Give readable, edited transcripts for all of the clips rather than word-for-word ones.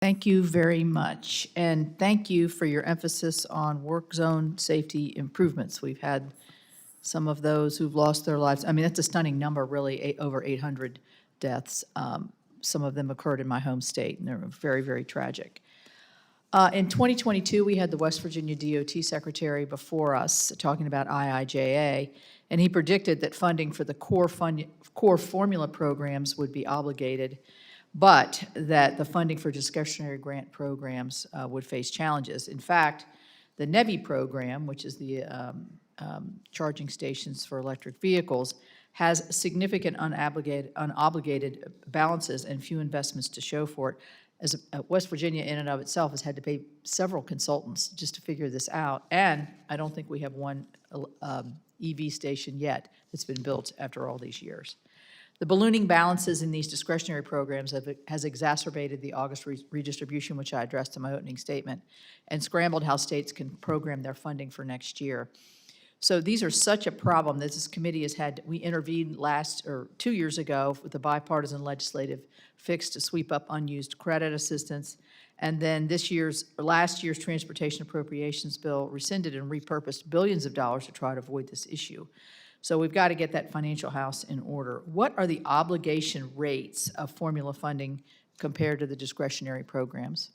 Thank you very much. And thank you for your emphasis on work zone safety improvements. We've had some of those who've lost their lives. I mean, that's a stunning number, really, over 800 deaths. Some of them occurred in my home state, and they're very, very tragic. In 2022, we had the West Virginia DOT Secretary before us talking about IIJA, and he predicted that funding for the core formula programs would be obligated, but that the funding for discretionary grant programs would face challenges. In fact, the NEVI program, which is the charging stations for electric vehicles, has significant unobligated balances and few investments to show for it. As West Virginia in and of itself has had to pay several consultants just to figure this out, and I don't think we have one EV station yet that's been built after all these years. The ballooning balances in these discretionary programs has exacerbated the August redistribution, which I addressed in my opening statement, and scrambled how states can program their funding for next year. So these are such a problem that this committee has had. We intervened 2 years ago with a bipartisan legislative fix to sweep up unused credit assistance. And then last year's transportation appropriations bill rescinded and repurposed billions of dollars to try to avoid this issue. So we've got to get that financial house in order. What are the obligation rates of formula funding compared to the discretionary programs?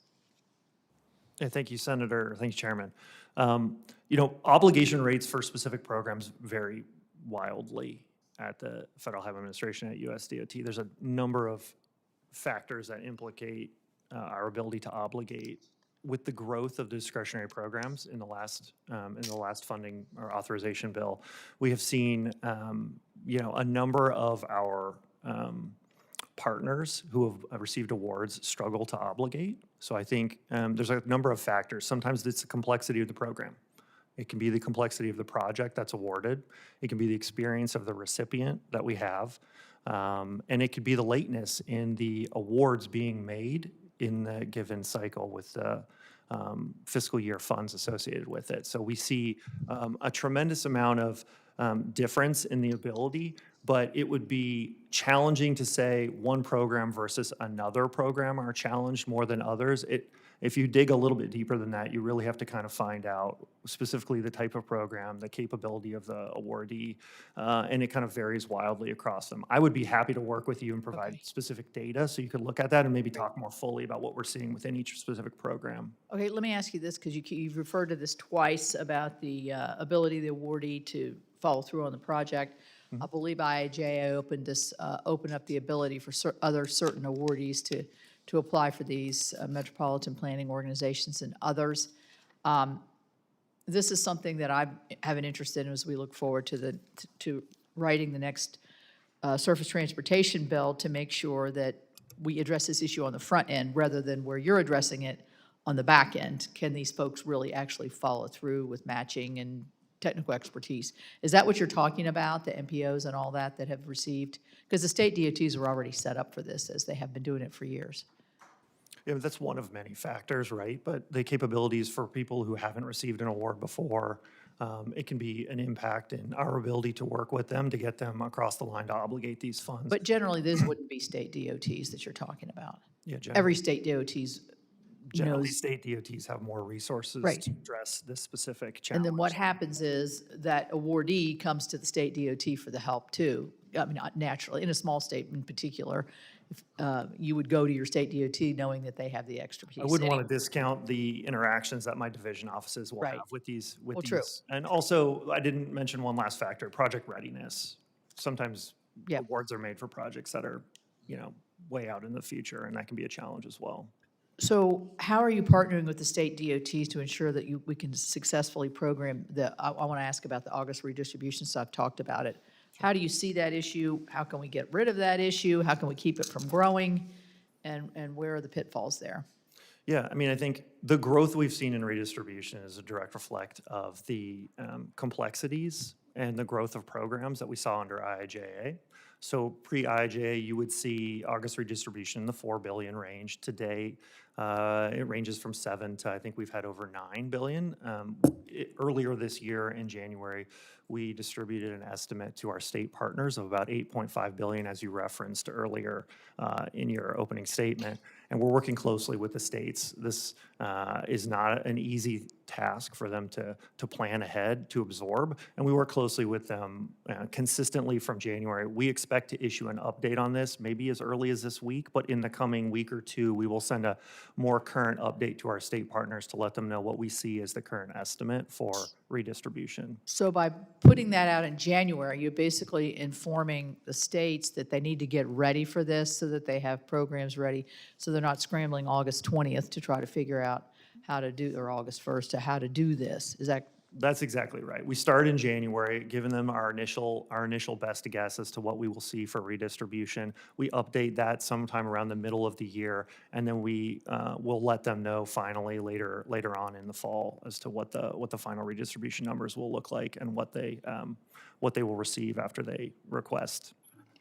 Yeah, thank you, Senator. Thank you, Chairman. Obligation rates for specific programs vary wildly at the Federal Highway Administration at USDOT. There's a number of factors that implicate our ability to obligate. With the growth of discretionary programs in the last funding or authorization bill, we have seen a number of our partners who have received awards struggle to obligate. So I think there's a number of factors. Sometimes it's the complexity of the program. It can be the complexity of the project that's awarded. It can be the experience of the recipient that we have. And it could be the lateness in the awards being made in the given cycle with the fiscal year funds associated with it. So we see a tremendous amount of difference in the ability, but it would be challenging to say one program versus another program are challenged more than others. If you dig a little bit deeper than that, you really have to kind of find out specifically the type of program, the capability of the awardee, and it kind of varies wildly across them. I would be happy to work with you and provide specific data so you could look at that and maybe talk more fully about what we're seeing within each specific program. Okay, let me ask you this, because you've referred to this twice about the ability of the awardee to follow through on the project. I believe IIJA opened up the ability for certain awardees to apply for these metropolitan planning organizations and others. This is something that I have an interest in as we look forward to writing the next surface transportation bill to make sure that we address this issue on the front end rather than where you're addressing it on the back end. Can these folks really actually follow through with matching and technical expertise? Is that what you're talking about, the MPOs and all that have received? Because the state DOTs are already set up for this, as they have been doing it for years. Yeah, that's one of many factors, right? But the capabilities for people who haven't received an award before, it can be an impact in our ability to work with them to get them across the line to obligate these funds. But generally, these wouldn't be state DOTs that you're talking about. Yeah, Every state DOT's generally, knows. state DOTs have more resources Right. to address this specific challenge. And then what happens is that awardee comes to the state DOT for the help too. I mean, not naturally, in a small state in particular, if, you would go to your state DOT knowing that they have the expertise. I wouldn't want to discount the interactions that my division offices will Right. have with these. True. And also, I didn't mention one last factor: project readiness. Sometimes Yep. awards are made for projects that are, way out in the future, and that can be a challenge as well. So how are you partnering with the state DOTs to ensure that we can successfully program I want to ask about the August redistribution, so I've talked about it. How do you see that issue? How can we get rid of that issue? How can we keep it from growing? And where are the pitfalls there? Yeah, I mean, I think the growth we've seen in redistribution is a direct reflect of the complexities and the growth of programs that we saw under IIJA. So pre-IIJA, you would see August redistribution in the $4 billion range. Today, it ranges from 7 to I think we've had over 9 billion. Earlier this year in January, we distributed an estimate to our state partners of about 8.5 billion, as you referenced earlier in your opening statement. And and we're working closely with the states. This is not an easy task for them to plan ahead, to absorb, and we work closely with them consistently from January. We expect to issue an update on this maybe as early as this week, but in the coming week or two, we will send a more current update to our state partners to let them know what we see as the current estimate for redistribution. So by putting that out in January, you're basically informing the states that they need to get ready for this so that they have programs ready, so they're not scrambling August 20th to try to figure out how to do, or August 1st to how to do this. Is that? That's exactly right. We start in January, giving them our initial best guess as to what we will see for redistribution. We update that sometime around the middle of the year, and then we will let them know finally later on in the fall as to what the final redistribution numbers will look like and what they will receive after they request.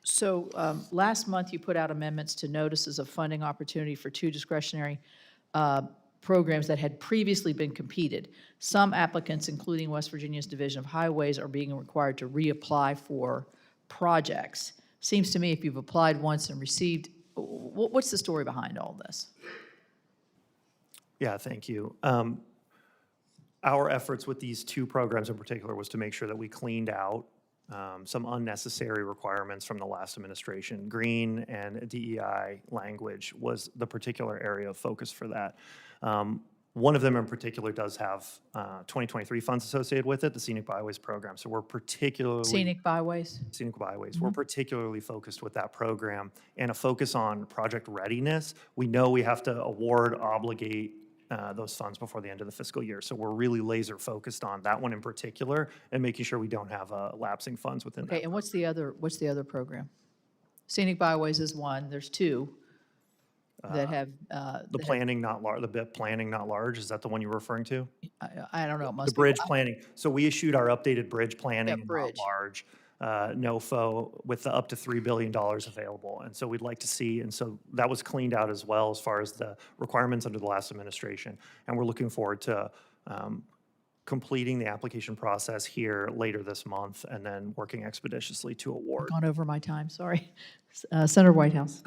So last month, you put out amendments to notices of funding opportunity for 2 discretionary programs that had previously been competed. Some applicants, including West Virginia's Division of Highways, are being required to reapply for projects. Seems to me if you've applied once and received, what's the story behind all this? Yeah, thank you. Our efforts with these 2 programs in particular was to make sure that we cleaned out some unnecessary requirements from the last administration. Green and DEI language was the particular area of focus for that. One of them in particular does have 2023 funds associated with it, the Scenic Byways program. So we're particularly... Scenic byways? Scenic Byways. We're particularly focused with that program and a focus on project readiness. We know we have to obligate those funds before the end of the fiscal year. So we're really laser focused on that one in particular and making sure we don't have lapsing funds within that. Okay, and what's the other program? Scenic byways is one, there's 2 that have. The planning not large, the BIP planning not large, is that the one you're referring to? I don't know, it must The be. bridge planning. So we issued our updated bridge planning and bridge. not large NOFO with the up to $3 billion available. And so we'd like to see, and so that was cleaned out as well as far as the requirements under the last administration. And we're looking forward to completing the application process here later this month and then working expeditiously to award. Gone over my time, sorry. Senator Whitehouse.